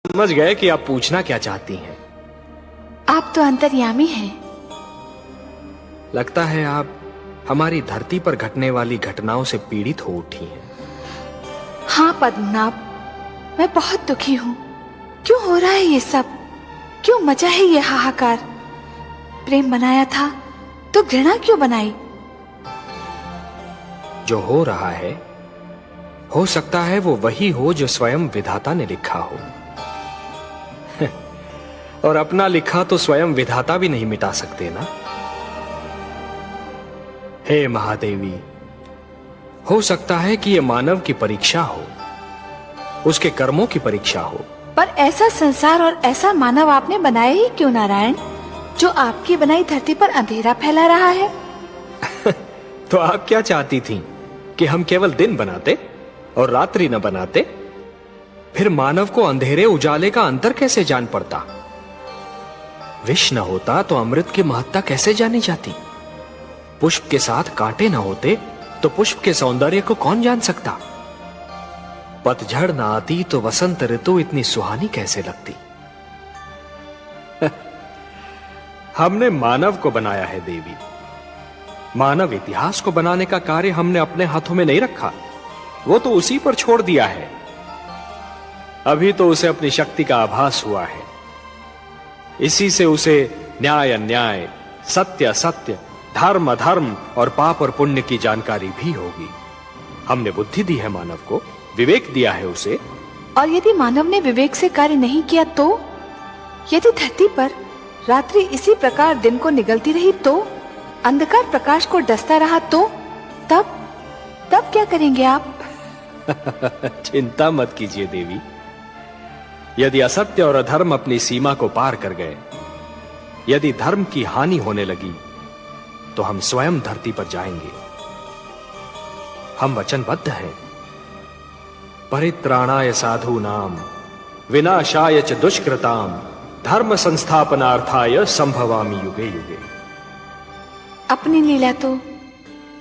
समझ गए कि आप पूछना क्या चाहती हैं। आप तो अंतर्यामी हैं। लगता है आप हमारी धरती पर घटने वाली घटनाओं से पीड़ित हो उठी हैं। हाँ पद्मनाभ, मैं बहुत दुखी हूँ। क्यों हो रहा है ये सब? क्यों मचा है ये हाहाकार? प्रेम बनाया था तो घृणा क्यों बनाई? जो हो रहा है, हो सकता है वो वही हो जो स्वयं विधाता ने लिखा हो। और अपना लिखा तो स्वयं विधाता भी नहीं मिटा सकते ना। हे महादेवी, हो सकता है कि यह मानव की परीक्षा हो, उसके कर्मों की परीक्षा हो। पर ऐसा संसार और ऐसा मानव आपने बनाया ही क्यों नारायण, जो आपकी बनाई धरती पर अंधेरा फैला रहा है? तो आप क्या चाहती थीं कि हम केवल दिन बनाते और रात्रि न बनाते? फिर मानव को अंधेरे उजाले का अंतर कैसे जान पड़ता? विष न होता तो अमृत की महत्ता कैसे जानी जाती? पुष्प के साथ कांटे न होते तो पुष्प के सौंदर्य को कौन जान सकता? पतझड़ न आती तो वसंत ऋतु इतनी सुहानी कैसे लगती? हमने मानव को बनाया है देवी। मानव इतिहास को बनाने का कार्य हमने अपने हाथों में नहीं रखा, वो तो उसी पर छोड़ दिया है। अभी तो उसे अपनी शक्ति का आभास हुआ है। इसी से उसे न्याय अन्याय, सत्य असत्य, धर्म अधर्म और पाप और पुण्य की जानकारी भी होगी। हमने बुद्धि दी है मानव को, विवेक दिया है उसे। और यदि मानव ने विवेक से कार्य नहीं किया तो? यदि धरती पर रात्रि इसी प्रकार दिन को निगलती रही तो? अंधकार प्रकाश को डसता रहा तो? तब क्या करेंगे आप? चिंता मत कीजिए देवी। यदि असत्य और अधर्म अपनी सीमा को पार कर गए, यदि धर्म की हानि होने लगी, तो हम स्वयं धरती पर जाएंगे। हम वचनबद्ध हैं। परित्राणाय साधूनाम विनाशाय च दुष्कृताम धर्म संस्थापनार्थाय संभवामि युगे युगे। अपनी लीला तो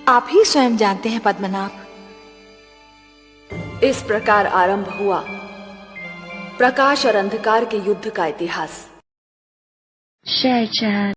आप ही स्वयं जानते हैं पद्मनाभ। इस प्रकार आरंभ हुआ प्रकाश और अंधकार के युद्ध का इतिहास। जय जय।